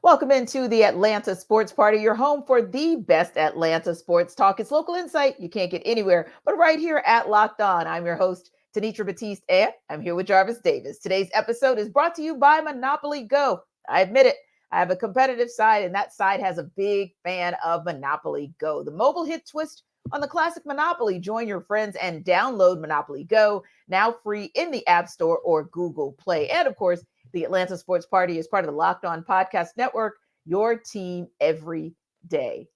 Welcome into the Atlanta Sports Party, your home for the best Atlanta sports talk. It's local insight you can't get anywhere, but right here at Locked On. I'm your host, Tenitra Batiste, and I'm here with Jarvis Davis. Today's episode is brought to you by Monopoly Go. I admit it, I have a competitive side, and that side has a big fan of Monopoly Go. The mobile hit twist on the classic Monopoly. Join your friends and download Monopoly Go, now free in the App Store or Google Play. And of course, the Atlanta Sports Party is part of the Locked On Podcast Network, your team every day.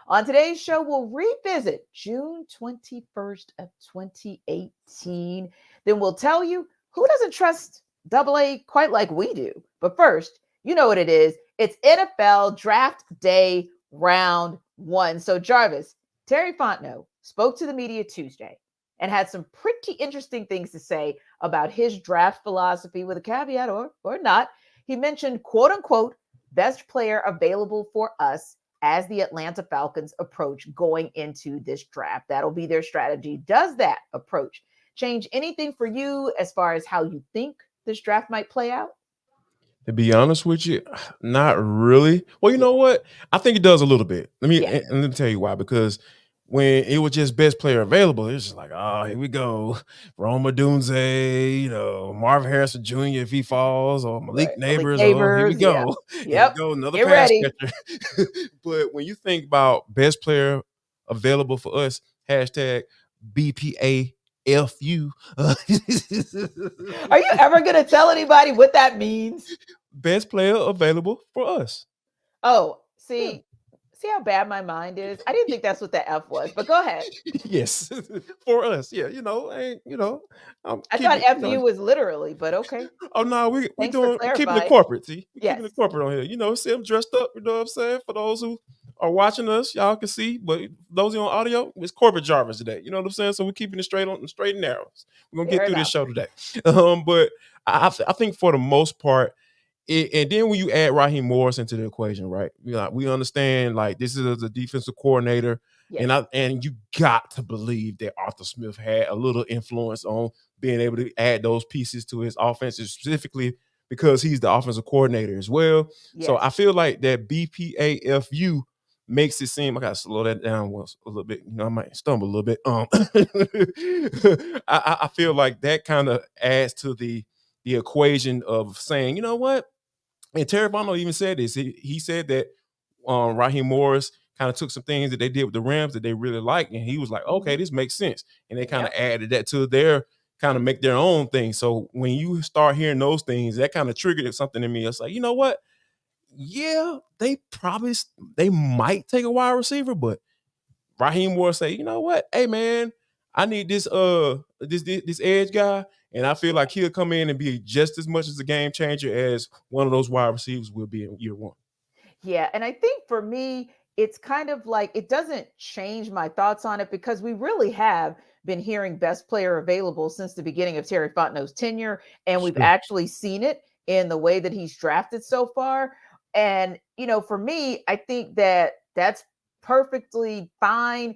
On today's show, we'll revisit June 21st of 2018. Then we'll tell you who doesn't trust AA quite like we do. But first, you know what it is. It's NFL Draft Day Round 1. So Jarvis, Terry Fontenot spoke to the media Tuesday and had some pretty interesting things to say about his draft philosophy with a caveat or not. He mentioned, quote unquote, best player available for us as the Atlanta Falcons approach going into this draft. That'll be their strategy. Does that approach change anything for you as far as how you think this draft might play out? To be honest with you, not really. Well, you know what? I think it does a little bit. Let me tell you why. Because when it was just best player available, it's just like, oh, here we go. Roma Dunze, Marvin Harrison Jr. if he falls, or Malik Right. Malik Neighbors, oh, here we Neighbors. Yeah. go. Here we Yep. go, another Get pass ready. catcher. But when you think about best player available for us, hashtag BPA. FU. Are you ever going to tell anybody what that means? Best player available for us. Oh, see how bad my mind is? I didn't think that's what the F was, but go ahead. Yes, for us. Yeah, I thought FU was literally, but okay. Oh no, we Thanks for keeping it clarifying. corporate. See, we Yes. keeping it corporate on here. See, I'm dressed up. You know what I'm saying? For those who are watching us, y'all can see. But those who on audio, it's corporate Jarvis today. You know what I'm saying? So we're keeping it straight and narrows. We're gonna Fair get through enough. this show today. But I think for the most part. And then when you add Raheem Morris into the equation, right? We understand like this is a defensive coordinator, Yes. and you got to believe that Arthur Smith had a little influence on being able to add those pieces to his offense, specifically because he's the offensive coordinator as well. Yes. So I feel like that BPAFU makes it seem I gotta slow that down a little bit. I might stumble a little bit. I feel like that kind of adds to the equation of saying, you know what? And Terry Bono even said this. He said that Raheem Morris kind of took some things that they did with the Rams that they really liked, and he was like, okay, this makes sense. And they kind of added that to their kind of make their own thing. So when you start hearing those things, that kind of triggered something in me. It's like, you know what? Yeah, they might take a wide receiver, but Raheem Morris say, you know what? Hey man, I need this this edge guy, and I feel like he'll come in and be just as much as a game changer as one of those wide receivers will be in year one. Yeah, and I think for me, it's kind of like it doesn't change my thoughts on it because we really have been hearing best player available since the beginning of Terry Fontenot's tenure, and we've actually seen it in the way that he's drafted so far. And for me, I think that that's perfectly fine,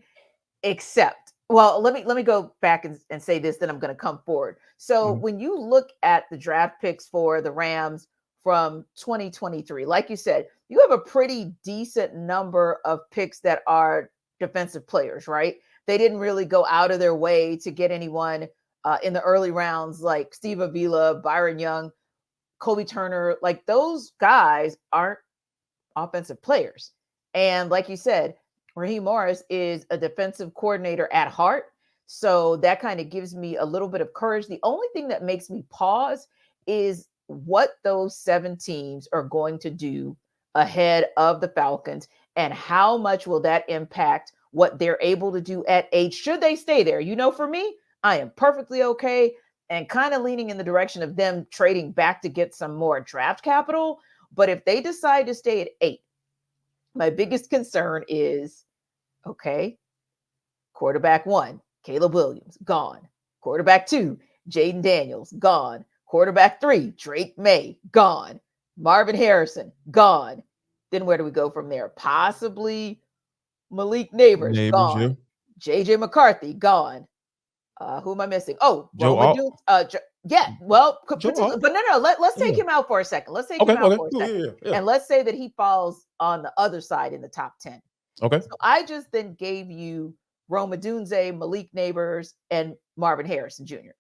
except let me go back and say this, then I'm going to come forward. So when you look at the draft picks for the Rams from 2023, like you said, you have a pretty decent number of picks that are defensive players, right? They didn't really go out of their way to get anyone in the early rounds like Steve Avila, Byron Young, Kobe Turner. Like those guys aren't offensive players. And like you said, Raheem Morris is a defensive coordinator at heart. So that kind of gives me a little bit of courage. The only thing that makes me pause is what those 7 teams are going to do ahead of the Falcons and how much will that impact what they're able to do at 8 should they stay there. For me, I am perfectly okay and kind of leaning in the direction of them trading back to get some more draft capital. But if they decide to stay at 8, my biggest concern is, okay, quarterback 1, Caleb Williams, gone. Quarterback 2, Jaden Daniels, gone. Quarterback 3, Drake May, gone. Marvin Harrison, gone. Then where do we go from there? Possibly Malik Neighbors, gone. Yeah. JJ McCarthy, gone. Who am I missing? Oh, Joe Roma Yeah, well, Sure. but no. Let's take Yeah. him out for a second. Let's take Okay. him out Okay. for a Cool. second, Yeah. and let's say that he falls on the other side in the top 10. Okay. So I just then gave you Rome Odunze, Malik Neighbors, and Marvin Harrison Jr.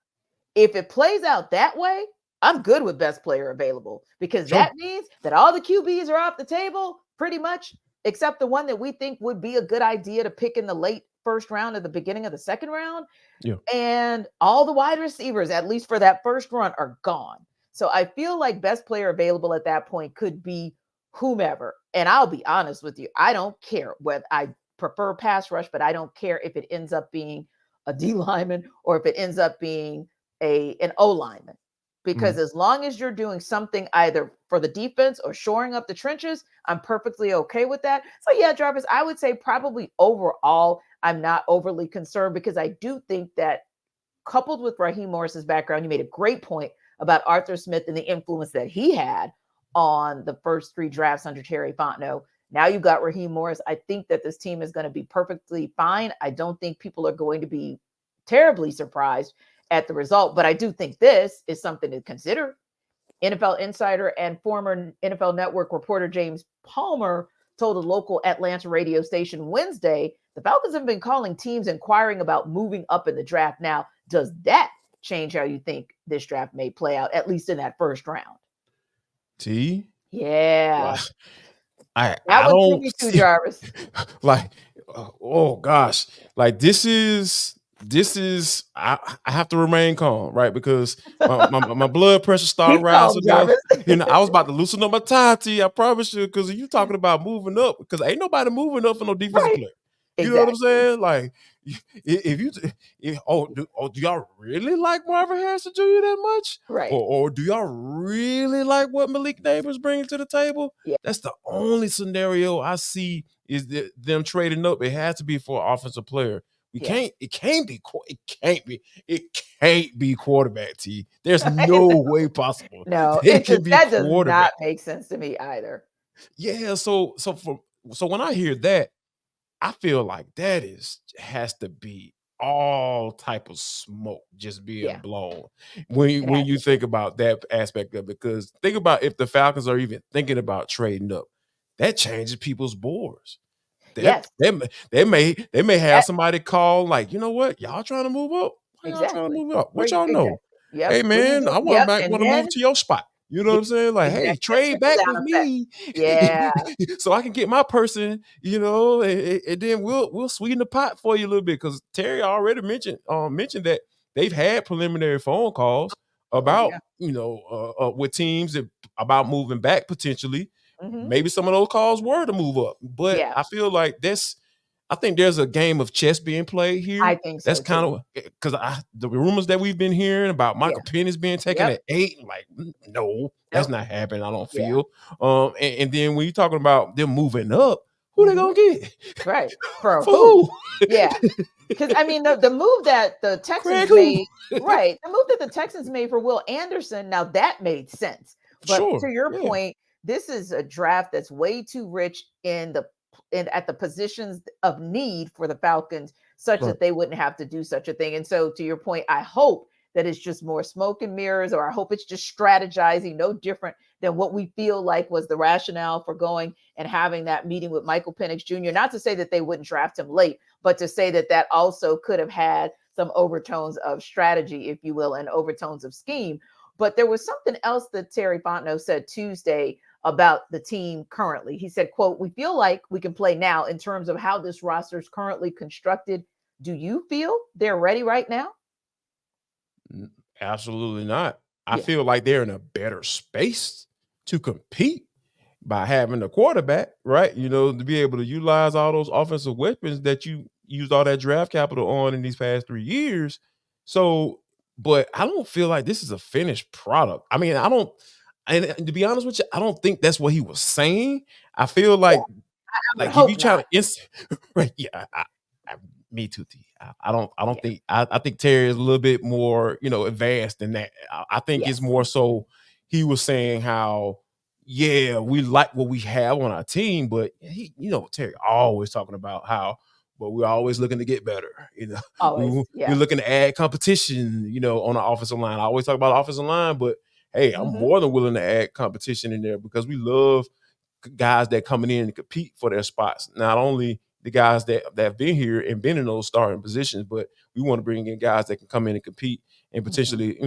If it plays out that way, I'm good with best player available because Sure. that means that all the QBs are off the table pretty much, except the one that we think would be a good idea to pick in the late first round or the beginning of the second round. Yeah. And all the wide receivers, at least for that first run, are gone. So I feel like best player available at that point could be whomever. And I'll be honest with you, I don't care whether I prefer pass rush, but I don't care if it ends up being a D lineman or if it ends up being an O lineman. Because as long as you're doing something either for the defense or shoring up the trenches, I'm perfectly okay with that. So yeah, Jarvis, I would say probably overall, I'm not overly concerned because I do think that coupled with Raheem Morris's background, you made a great point about Arthur Smith and the influence that he had on the first 3 drafts under Terry Fontenot. Now you've got Raheem Morris. I think that this team is going to be perfectly fine. I don't think people are going to be terribly surprised at the result, but I do think this is something to consider. NFL insider and former NFL Network reporter James Palmer told a local Atlanta radio station Wednesday the Falcons have been calling teams inquiring about moving up in the draft. Now, does that change how you think this draft may play out, at least in that first round? T. Yeah. Like, I That one threw don't me too, see, Jarvis. like, oh gosh, like I have to remain calm, right? Because my blood pressure started Keep calm, rising up. Jarvis. I was about to loosen up my tie, T. I promise you, because you talking about moving up, because ain't nobody moving up for no defensive Right. player. You know what I'm Exactly. saying? Like, if you, do y'all really like Marvin Harrison Jr. that much? Right. Or do y'all really like what Malik Neighbors bringing to the table? Yeah. That's the only scenario I see is them trading up. It has to be for an offensive player. Yeah. It can't be quarterback, T. There's no way possible. No, It can be that does quarterback. not make sense to me either. Yeah, so when I hear that, I feel like has to be all type of smoke just being Yeah. blown It when has you to be. think about that aspect of it. Because think about if the Falcons are even thinking about trading up, that changes people's boards. That Yes. they may have That somebody call like, you know what, y'all trying to move up? Why y'all trying to exactly. move up? Where What you y'all know? exactly. Yep. Hey What are you man, doing? I Yep. want And to move then to your spot. You know what yeah, I'm saying? Like, exactly. hey, That trade trickle back down with effect. me Yeah. so I can get my person, and then we'll sweeten the pot for you a little bit. Because Terry already mentioned that they've had preliminary phone calls Oh about, yeah. with teams about moving back potentially. Hmm. Maybe some of those calls were to move up, but Yeah. I feel like I think there's a game of chess being played here. I think That's so kind too. of because the rumors that we've been hearing about Yeah. Michael Penix being taken Yep. at 8, like, no, that's Nope. not happening. I don't Yeah. feel. And then when you're talking about them moving up, who they Hmm. gonna get Right. For for who? who? Yeah. Because I mean the move that the Craig Texans who? made, right? The move that the Texans made for Will Anderson, now that made sense. But Sure, to your yeah, point, this is a draft that's way too rich in at the positions of need for the Falcons, such right. that they wouldn't have to do such a thing. And so, to your point, I hope that it's just more smoke and mirrors, or I hope it's just strategizing, no different than what we feel like was the rationale for going and having that meeting with Michael Penix Jr. Not to say that they wouldn't draft him late, but to say that that also could have had some overtones of strategy, if you will, and overtones of scheme. But there was something else that Terry Fontenot said Tuesday about the team currently. He said, quote, "We feel like we can play now in terms of how this roster is currently constructed. Do you feel they're ready right now?" Absolutely not. I Yeah. feel like they're in a better space to compete by having a quarterback, right? To be able to utilize all those offensive weapons that you used all that draft capital on in these past 3 years. So, but I don't feel like this is a finished product. I mean, I don't, and to be honest with you, I don't think that's what he was saying. I feel Yeah. I would like if you hope try not. to right, yeah, me too, T. I don't Yeah. think I think Terry is a little bit more, advanced than that. I think it's Yes. more so he was saying how, yeah, we like what we have on our team, but Terry always talking about how but we're always looking to get better. Always. We're Yeah. looking to add competition, on the offensive line. I always talk about offensive line, but hey, I'm Mm-hmm. more than willing to add competition in there because we love guys that coming in and compete for their spots. Not only the guys that have been here and been in those starting positions, but we want to bring in guys that can come in and compete and Mm-hmm. potentially,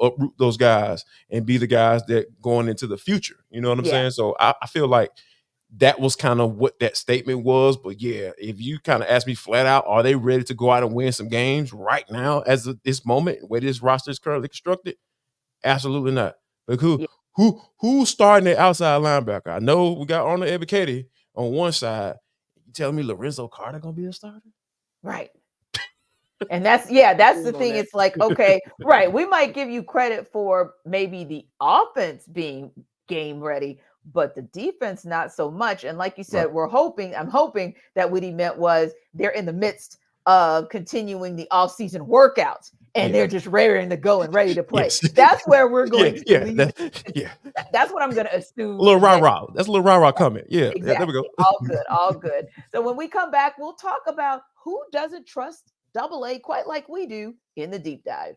uproot those guys and be the guys that going into the future. You know what I'm Yeah. saying? So I feel like that was kind of what that statement was. But yeah, if you kind of ask me flat out, are they ready to go out and win some games right now as of this moment where this roster is currently constructed? Absolutely not. Like Yeah. who's starting at outside linebacker? I know we got Arnold Ebiketie on one side. You telling me Lorenzo Carter gonna be a starter? Right. And that's the On thing. that. It's like, okay, right. We might give you credit for maybe the offense being game ready, but the defense not so much. And like you said, Right. I'm hoping that what he meant was they're in the midst of continuing the off-season workouts and Yeah. they're just raring to go and ready to play. Yes. That's where we're Yeah. going to Yeah. leave. Yeah. That's what I'm going to A assume little rah eventually. rah. That's a little rah rah comment. Yeah. Yeah. There we Exactly. go. All good. All good. So when we come back, we'll talk about who doesn't trust Double A quite like we do in the deep dive.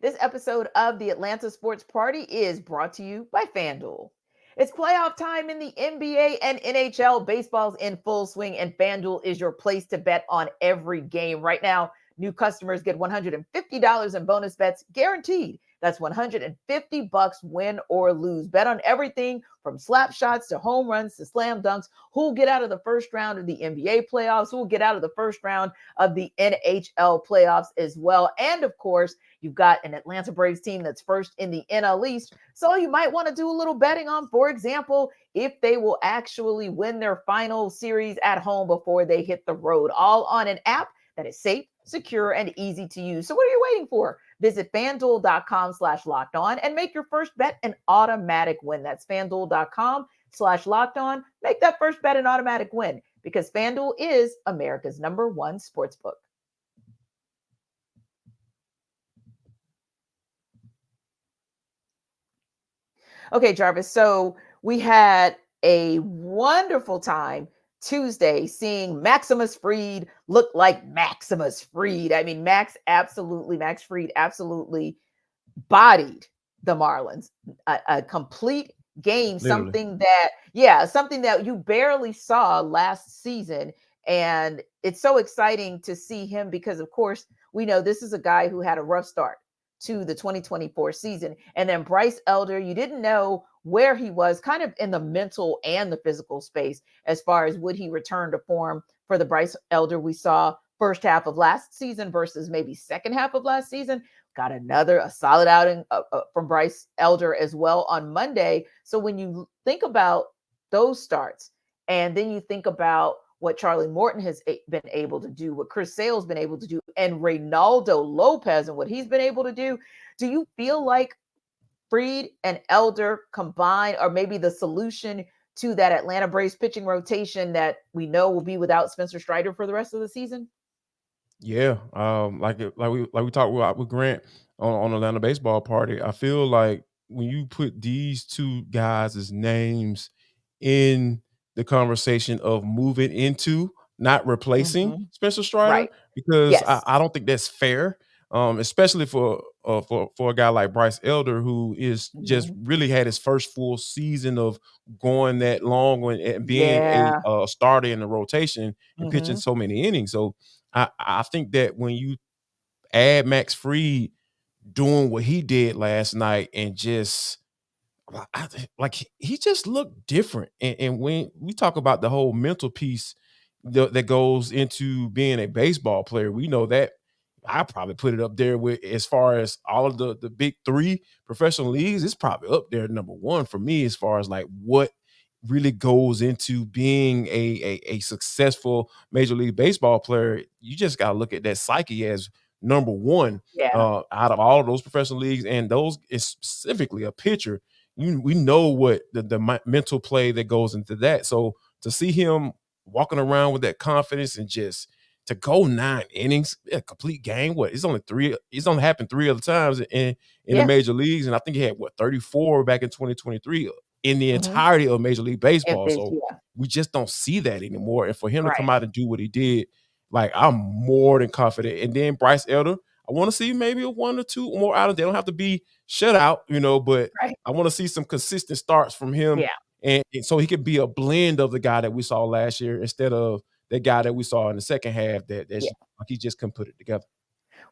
This episode of the Atlanta Sports Party is brought to you by FanDuel. It's playoff time in the NBA and NHL. Baseball's in full swing, and FanDuel is your place to bet on every game. Right now, new customers get $150 in bonus bets guaranteed. That's $150 win or lose. Bet on everything from slap shots to home runs to slam dunks. Who'll get out of the first round of the NBA playoffs? Who'll get out of the first round of the NHL playoffs as well? And of course, you've got an Atlanta Braves team that's first in the NL East. So you might want to do a little betting on, for example, if they will actually win their final series at home before they hit the road, all on an app that is safe, secure, and easy to use. So what are you waiting for? Visit fanduel.com/lockedon and make your first bet an automatic win. That's fanduel.com/lockedon. Make that first bet an automatic win because FanDuel is America's #1 sportsbook. Okay, Jarvis. So we had a wonderful time Tuesday seeing Maximus Freed look like Maximus Freed. I mean, Max Freed absolutely bodied the Marlins. A complete game, Literally. something that you barely saw last season. And it's so exciting to see him because, of course, we know this is a guy who had a rough start to the 2024 season. And then Bryce Elder, you didn't know where he was kind of in the mental and the physical space as far as would he return to form for the Bryce Elder we saw first half of last season versus maybe second half of last season. Got a solid outing from Bryce Elder as well on Monday. So when you think about those starts, and then you think about what Charlie Morton has been able to do, what Chris Sale's been able to do, and Reynaldo Lopez and what he's been able to do you feel like Freed and Elder combined are maybe the solution to that Atlanta Braves pitching rotation that we know will be without Spencer Strider for the rest of the season? Yeah, like we talked with Grant on Atlanta Baseball Party. I feel like when you put these two guys' names in the conversation of moving into, not replacing Mm-hmm. Spencer Strider, Right. because Yes. I don't think that's fair. Especially for a guy like Bryce Elder, who is just Mm-hmm. really had his first full season of going that long and being Yeah. a starter in the rotation and pitching Mm-hmm. so many innings. So I think that when you add Max Fried doing what he did last night and just like he just looked different. And when we talk about the whole mental piece that goes into being a baseball player, we know that I probably put it up there with as far as all of the big three professional leagues. It's probably up there number one for me as far as like what really goes into being a successful Major League Baseball player. You just got to look at that psyche as number one Yeah. out of all of those professional leagues, and those is specifically a pitcher. We know what the mental play that goes into that. So to see him walking around with that confidence and just to go 9 innings, a complete game. What? It's only three. It's only happened 3 other times in the Yeah. major leagues, and I think he had 34 back in 2023. in the entirety of Major League Baseball. So Yeah. we just don't see that anymore. And for him to Right. come out and do what he did, like, I'm more than confident. And then Bryce Elder, I want to see maybe a 1 or 2 more outings. They don't have to be shut out, but Right. I want to see some consistent starts from him. Yeah. And so he could be a blend of the guy that we saw last year instead of the guy that we saw in the second half that's like he just couldn't put it together.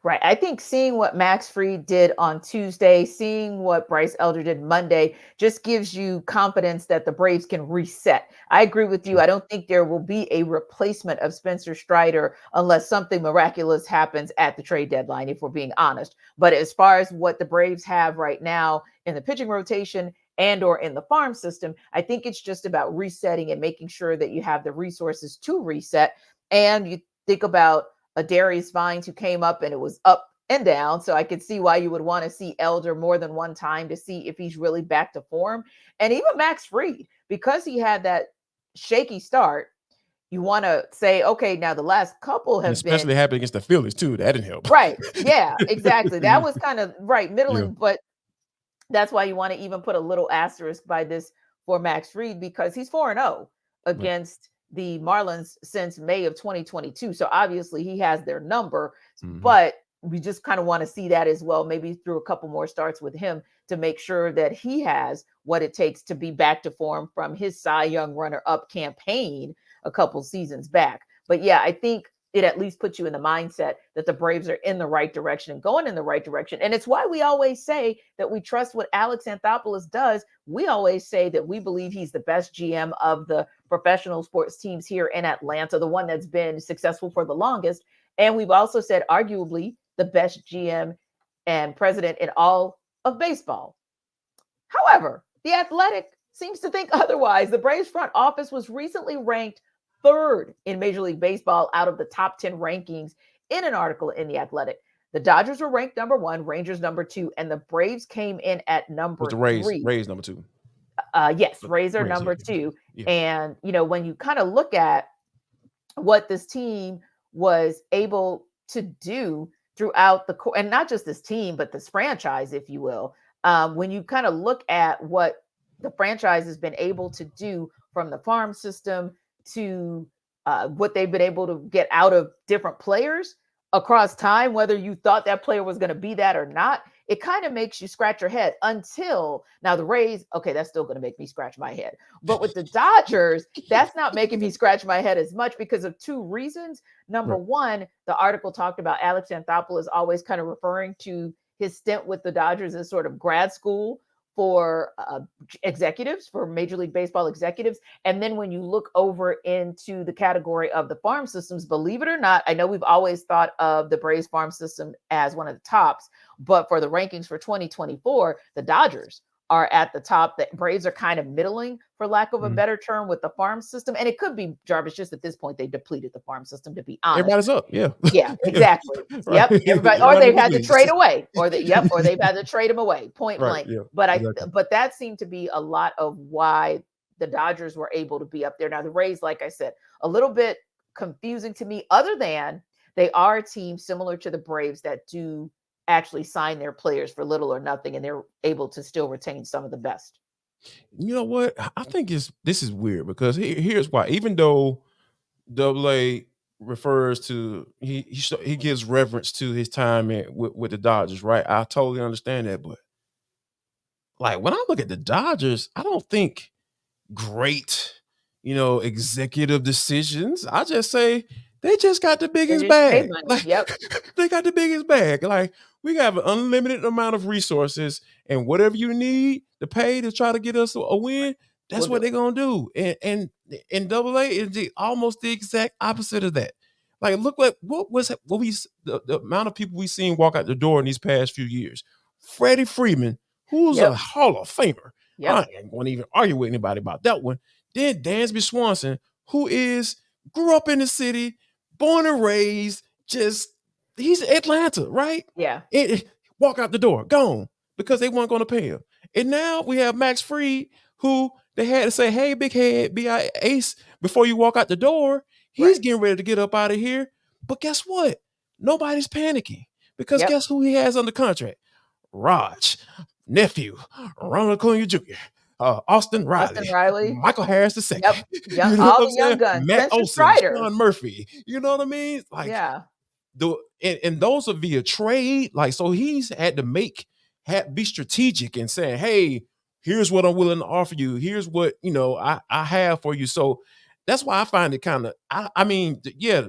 Right. I think seeing what Max Fried did on Tuesday, seeing what Bryce Elder did Monday, just gives you confidence that the Braves can reset. I agree with you. I don't think there will be a replacement of Spencer Strider unless something miraculous happens at the trade deadline, if we're being honest. But as far as what the Braves have right now in the pitching rotation and or in the farm system, I think it's just about resetting and making sure that you have the resources to reset. And you think about a Darius Vines who came up and it was up and down. So I could see why you would want to see Elder more than one time to see if he's really back to form. And even Max Fried, because he had that shaky start, you want to say, okay, now the last couple have especially happened against the Phillies too. That didn't help. Right. Yeah, exactly. That was kind of middling, Yeah. but that's why you want to even put a little asterisk by this for Max Fried because he's 4-0 against the Marlins since May of 2022. So obviously he has their number, but we just kind of want to see that as well, maybe through a couple more starts with him to make sure that he has what it takes to be back to form from his Cy Young runner-up campaign a couple seasons back. But yeah, I think it at least puts you in the mindset that the Braves are in the right direction and going in the right direction. And it's why we always say that we trust what Alex Anthopoulos does. We always say that we believe he's the best GM of the professional sports teams here in Atlanta, the one that's been successful for the longest. And we've also said arguably the best GM and president in all of baseball. However, The Athletic seems to think otherwise. The Braves front office was recently ranked third in Major League Baseball out of the top 10 rankings in an article in The Athletic. The Dodgers were ranked number 1, Rangers number 2, and the Braves came in at number 3. Rays number 2. Yes, Rays are number 2. Yeah. And, when you kind of look at what this team was able to do throughout and not just this team, but this franchise, if you will, when you kind of look at what the franchise has been able to do from the farm system to what they've been able to get out of different players across time, whether you thought that player was going to be that or not, it kind of makes you scratch your head until now the Rays. Okay, that's still going to make me scratch my head. But with the Dodgers, that's not making me scratch my head as much because of 2 reasons. Number one, the article talked about Alex Anthopoulos always kind of referring to his stint with the Dodgers as sort of grad school for executives, for Major League Baseball executives. And then when you look over into the category of the farm systems, believe it or not, I know we've always thought of the Braves farm system as one of the tops, but for the rankings for 2024, the Dodgers are at the top. The Braves are kind of middling, for lack of a better term, with the farm system. And it could be, Jarvis, just at this point, they depleted the farm system, to be honest. Everybody's up. Yeah. Yeah, exactly. Right. Yep. Everybody, or they've had to trade away, or they've had to trade them away, point blank. Yeah, but that seemed to be a lot of why the Dodgers were able to be up there. Now, the Rays, like I said, a little bit confusing to me, other than they are a team similar to the Braves that do actually sign their players for little or nothing, and they're able to still retain some of the best. You know what? I think this is weird because here's why. Even though AA refers to he gives reverence to his time with the Dodgers, right? I totally understand that, but like when I look at the Dodgers, I don't think great, executive decisions. I just say they just got the biggest bag. Like, they got the biggest bag. Like, we have an unlimited amount of resources, and whatever you need to pay to try to get us a win, that's what they're gonna do. And AA is almost the exact opposite of that. Like, look what the amount of people we've seen walk out the door in these past few years. Freddie Freeman, who's a Hall of Famer. I ain't going to even argue with anybody about that one. Then Dansby Swanson, who grew up in the city, born and raised, he's Atlanta, right? Yeah. Walk out the door, gone, because they weren't going to pay him. And now we have Max Fried, who they had to say, hey, big head, be our ace before you walk out the door. He's getting ready to get up out of here. But guess what? Nobody's panicking because guess who he has under contract? Raj, nephew, Ronald Acuna Jr. Austin Austin Riley, Riley. Michael Harris II. Yep. Young, You know all what I'm the young saying? guns. Matt Spencer Olson, Strider. Sean Murphy. You know what I mean? Like Yeah. and those are via trade. Like, so he's had to be strategic and saying, hey, here's what I'm willing to offer you. Here's what, I have for you. So that's why I find it kind of, I mean, yeah,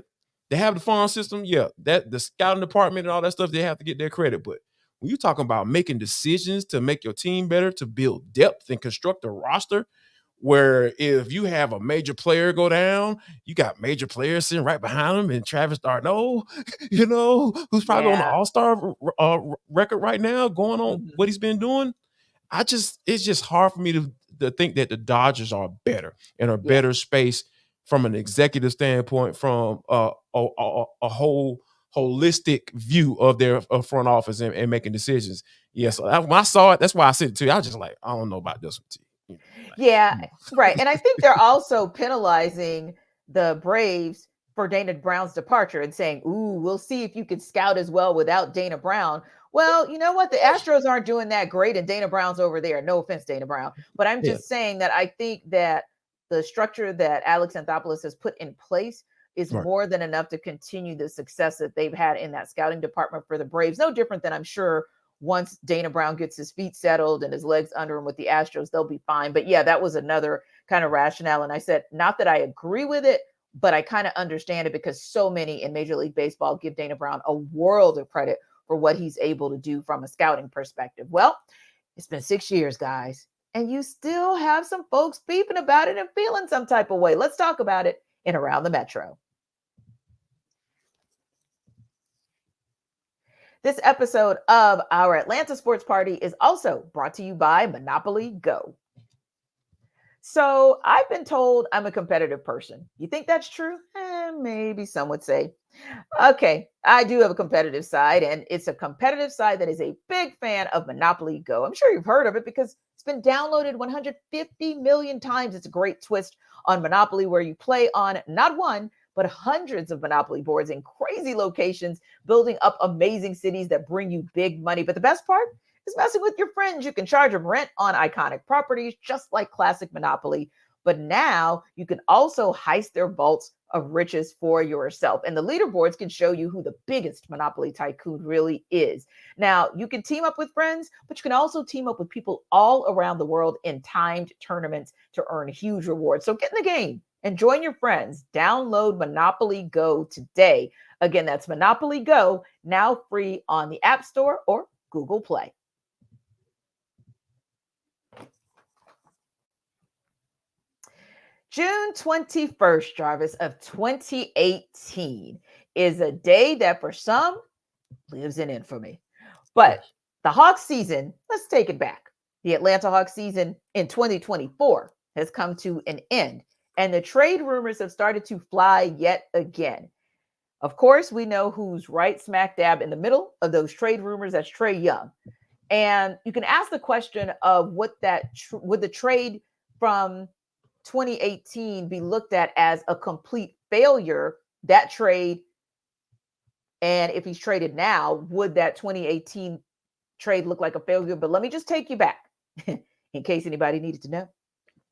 they have the farm system. Yeah, that the scouting department and all that stuff, they have to get their credit. But when you're talking about making decisions to make your team better, to build depth and construct a roster, where if you have a major player go down, you got major players sitting right behind him, and Travis Darno, who's probably on the Yeah. All-Star record right now, going on what Mhm. he's been doing. It's just hard for me to think that the Dodgers are better in a Yeah. better space from an executive standpoint, from a whole holistic view of their front office and making decisions. Yeah, so when I saw it, that's why I said it to you. I was just like, I don't know about this one, T. Yeah, right. And I think they're also penalizing the Braves for Dana Brown's departure and saying, ooh, we'll see if you can scout as well without Dana Brown. Well, you know what? The Astros aren't doing that great, and Dana Brown's over there. No offense, Dana Brown. But I'm Yeah, just saying that I think that the structure that Alex Anthopoulos has put in place is right. more than enough to continue the success that they've had in that scouting department for the Braves. No different than I'm sure once Dana Brown gets his feet settled and his legs under him with the Astros, they'll be fine. But yeah, that was another kind of rationale. And I said, not that I agree with it, but I kind of understand it because so many in Major League Baseball give Dana Brown a world of credit for what he's able to do from a scouting perspective. Well, it's been 6 years, guys, and you still have some folks beefing about it and feeling some type of way. Let's talk about it in Around the Metro. This episode of our Atlanta Sports Party is also brought to you by Monopoly Go. So I've been told I'm a competitive person. You think that's true? Maybe some would say. Okay, I do have a competitive side, and it's a competitive side that is a big fan of Monopoly Go. I'm sure you've heard of it because it's been downloaded 150 million times. It's a great twist on Monopoly where you play on not one, but hundreds of Monopoly boards in crazy locations, building up amazing cities that bring you big money. But the best part is messing with your friends. You can charge them rent on iconic properties, just like classic Monopoly. But now you can also heist their vaults of riches for yourself. And the leaderboards can show you who the biggest Monopoly tycoon really is. Now, you can team up with friends, but you can also team up with people all around the world in timed tournaments to earn huge rewards. So get in the game and join your friends. Download Monopoly Go today. Again, that's Monopoly Go, now free on the App Store or Google Play. June 21st, Jarvis, of 2018 is a day that for some lives in infamy. But Yes. the Hawks season, let's take it back. The Atlanta Hawks season in 2024 has come to an end, and the trade rumors have started to fly yet again. Of course, we know who's right smack dab in the middle of those trade rumors. That's Trey Young. And you can ask the question of would the trade from 2018 be looked at as a complete failure, that trade? And if he's traded now, would that 2018 trade look like a failure? But let me just take you back in case anybody needed to know.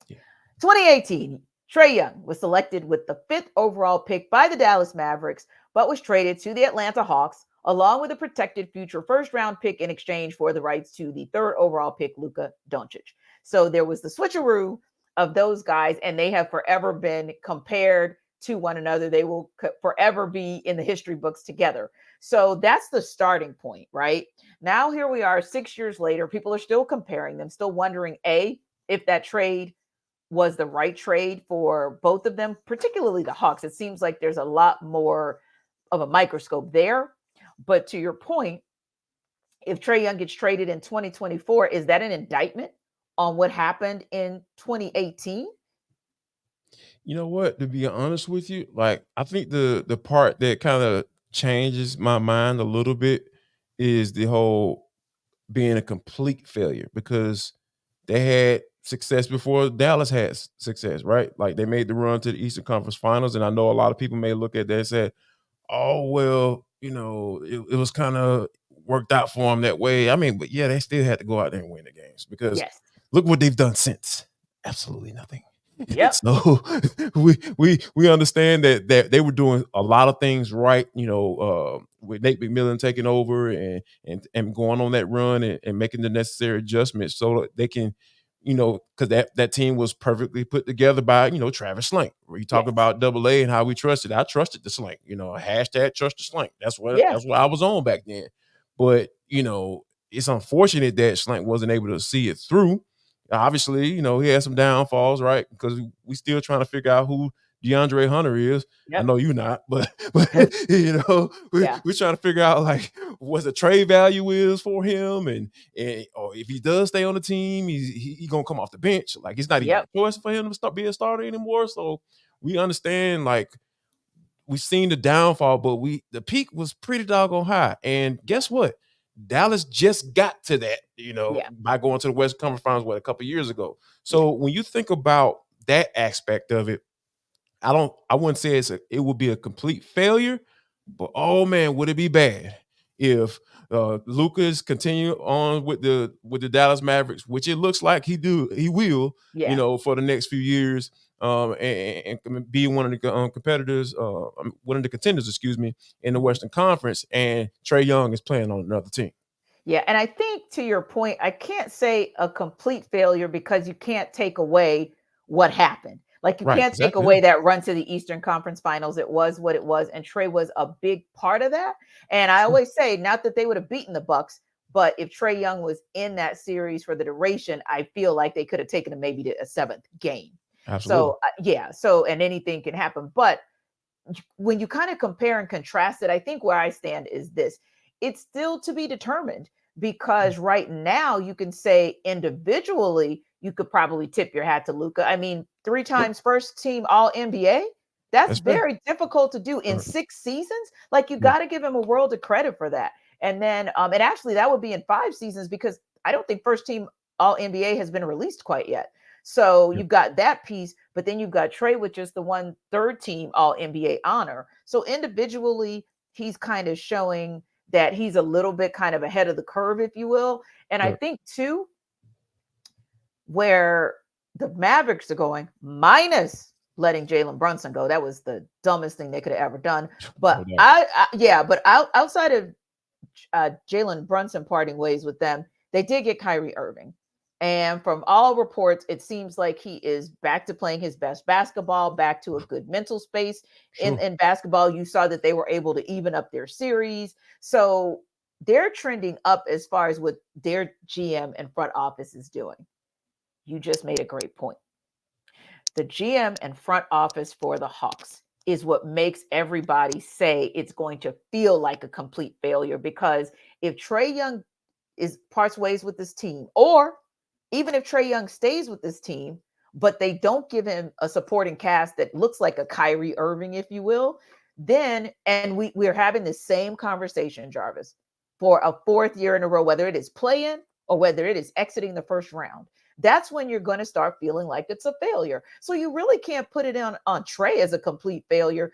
Yeah. 2018, Trey Young was selected with the 5th overall pick by the Dallas Mavericks, but was traded to the Atlanta Hawks along with a protected future first-round pick in exchange for the rights to the 3rd overall pick, Luka Doncic. So there was the switcheroo of those guys, and they have forever been compared to one another. They will forever be in the history books together. So that's the starting point, right? Now here we are 6 years later. People are still comparing them, still wondering, A, if that trade was the right trade for both of them, particularly the Hawks. It seems like there's a lot more of a microscope there. But to your point, if Trey Young gets traded in 2024, is that an indictment on what happened in 2018? You know what? To be honest with you, like I think the part that kind of changes my mind a little bit is the whole being a complete failure, because they had success before Dallas had success, right? Like they made the run to the Eastern Conference Finals, and I know a lot of people may look at that and say, "Oh well, it was kind of worked out for them that way." I mean, but yeah, they still had to go out there and win the games because Yes. Look what they've done since. Absolutely nothing. Yep. So we understand that they were doing a lot of things right, with Nate McMillan taking over and going on that run and making the necessary adjustments so they can, because that team was perfectly put together by Travis Slank. Where you talk Yes. about Double A and how we trusted. I trusted the Slank. Hashtag trust the Slank. Yeah. That's what I was on back then. But it's unfortunate that Slank wasn't able to see it through. Obviously, he had some downfalls, right? Because we still trying to figure out who DeAndre Hunter is. I Yep. know you're not, but Yeah. we're trying to figure out like what the trade value is for him, and or if he does stay on the team, he gonna come off the bench. Like it's not even Yep. a choice for him to start be a starter anymore. So we understand like we've seen the downfall, but the peak was pretty doggone high. And guess what? Dallas just got to that, Yeah. by going to the West Conference Finals a couple years ago. Yeah. So when you think about that aspect of it, I wouldn't say it would be a complete failure, but oh man, would it be bad if Lucas continue on with the Dallas Mavericks, which it looks like he will, Yeah. for the next few years, and be one of the competitors, one of the contenders, excuse me, in the Western Conference, and Trey Young is playing on another team. Yeah, and I think to your point, I can't say a complete failure because you can't take away what happened. Like you Right, can't take exactly. Yeah. away that run to the Eastern Conference Finals. It was what it was, and Trey was a big part of that. And I Sure. always say, not that they would have beaten the Bucks, but if Trey Young was in that series for the duration, I feel like they could have taken him maybe to a seventh game. Absolutely. So yeah, so and anything can happen, but when you kind of compare and contrast it, I think where I stand is this: it's still to be determined because right now you can say individually you could probably tip your hat to Luca. I mean, three Yep, times first team All NBA. That's that's fair. very difficult to do in Right. 6 seasons. Like you Yeah. got to give him a world of credit for that. And then, and actually that would be in 5 seasons because I don't think first team All NBA has been released quite yet. So Yeah. you've got that piece, but then you've got Trey, which is the one third team All NBA honor. So individually, he's kind of showing that he's a little bit kind of ahead of the curve, if you will. And I Right. think too, where the Mavericks are going, minus letting Jalen Brunson go, that was the dumbest thing they could have ever done. But No doubt. yeah, but outside of Jalen Brunson parting ways with them, they did get Kyrie Irving. And from all reports, it seems like he is back to playing his best basketball, back to a good mental space Sure. in basketball. You saw that they were able to even up their series. So they're trending up as far as what their GM and front office is doing. You just made a great point. The GM and front office for the Hawks is what makes everybody say it's going to feel like a complete failure because if Trey Young parts ways with this team, or even if Trey Young stays with this team, but they don't give him a supporting cast that looks like a Kyrie Irving, if you will, then and we're having the same conversation, Jarvis, for a fourth year in a row, whether it is play-in or whether it is exiting the first round. That's when you're going to start feeling like it's a failure. So you really can't put it on Trey as a complete failure.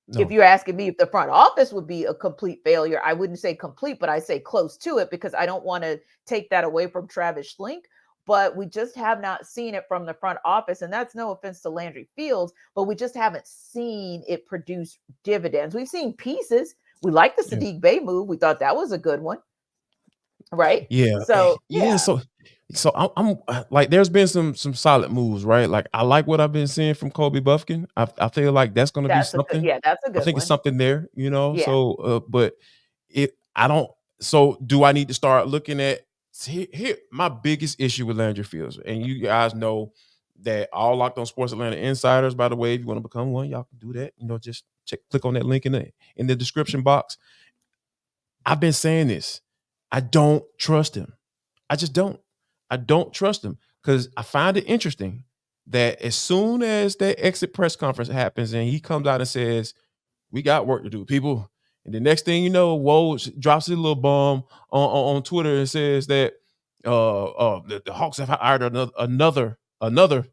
If No. you're asking me if the front office would be a complete failure, I wouldn't say complete, but I say close to it because I don't want to take that away from Travis Schlink. But we just have not seen it from the front office. And that's no offense to Landry Fields, but we just haven't seen it produce dividends. We've seen pieces. We like the Yeah. Sadiq Bey move. We thought that was a good one. Right. Yeah, So, yeah. yeah, So I'm like, there's been some solid moves, right? Like I like what I've been seeing from Kobe Buffkin. I feel like that's going to be that's a good, something. yeah, that's a I good think it's one. something there, Yeah. So, but it I don't. So do I need to start looking at here? My biggest issue with Landry Fields, and you guys know that all Locked On Sports Atlanta insiders. By the way, if you want to become one, y'all can do that. Just click on that link in the description box. I've been saying this. I don't trust him. I just don't. I don't trust him because I find it interesting that as soon as that exit press conference happens and he comes out and says, "We got work to do, people," and the next thing you know, Woj drops his little bomb on Twitter and says that the Hawks have hired another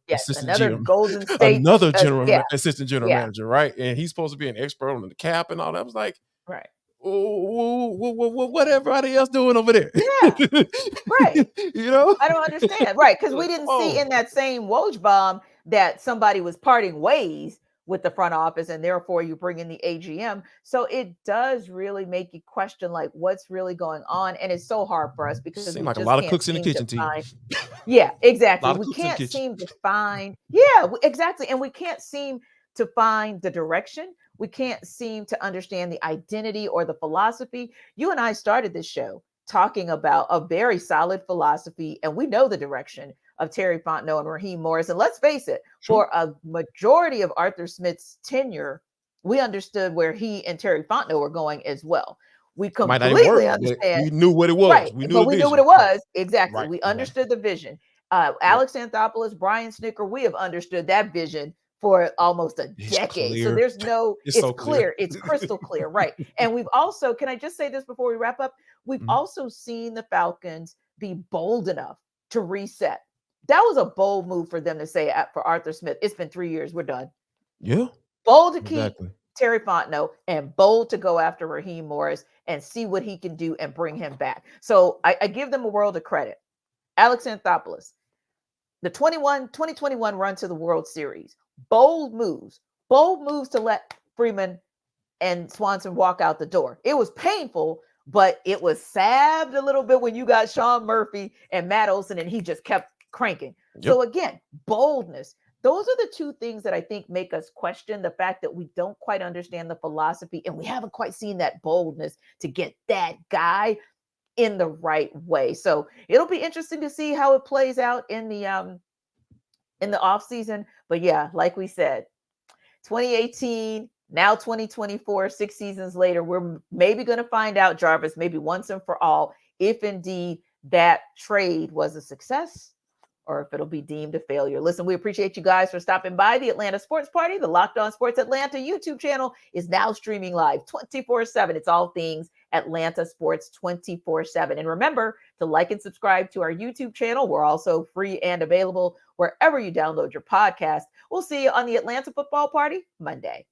Yes. assistant Another GM, Golden State. another Yeah. assistant general Yeah. manager, right? And he's supposed to be an expert on the cap and all that. I was like, Right. what everybody else doing over there? Yeah, right. You know? I don't understand. Right. Because we Like, didn't see oh, in that same Woj bomb that somebody was parting ways with the front office and therefore you bring in the AGM. So it does really make you question like what's really going on. And it's so hard for us because seem we like a just lot of can't cooks in the seem to kitchen, T. find. Yeah, A exactly. lot of We cooks in the can't kitchen. seem to find, yeah, exactly. And we can't seem to find the direction. We can't seem to understand the identity or the philosophy. You and I started this show talking about a very solid philosophy, and we know the direction of Terry Fontenot and Raheem Morris. And let's face it, True. for a majority of Arthur Smith's tenure, we understood where he and Terry Fontenot were going as well. We Might not even work, completely but understand. we knew what it was. Right, We knew but the we knew what vision. it was. Exactly. Right. We Exactly. understood the vision. Yep. Alex Anthopoulos, Brian Snicker, we have understood that vision for almost a It's decade. So clear. there's no, It's it's so clear. clear, it's crystal clear, right? And we've also, can I just say this before we wrap up? We've Mhm. also seen the Falcons be bold enough to reset. That was a bold move for them to say for Arthur Smith, it's been 3 years, we're done. Yeah. Bold to keep Exactly. Terry Fontenot and bold to go after Raheem Morris and see what he can do and bring him back. So I give them a world of credit. Alex Anthopoulos, the 2021 run to the World Series, bold moves to let Freeman and Swanson walk out the door. It was painful, but it was salved a little bit when you got Sean Murphy and Matt Olson, and he just kept cranking. Yep. So again, boldness. Those are the two things that I think make us question the fact that we don't quite understand the philosophy and we haven't quite seen that boldness to get that guy in the right way. So it'll be interesting to see how it plays out in the off season. But yeah, like we said, 2018, now 2024, 6 seasons later, we're maybe going to find out, Jarvis, maybe once and for all, if indeed that trade was a success or if it'll be deemed a failure. Listen, we appreciate you guys for stopping by the Atlanta Sports Party. The Locked On Sports Atlanta YouTube channel is now streaming live 24/7. It's all things Atlanta sports 24/7. And remember to like and subscribe to our YouTube channel. We're also free and available wherever you download your podcast. We'll see you on the Atlanta Football Party Monday.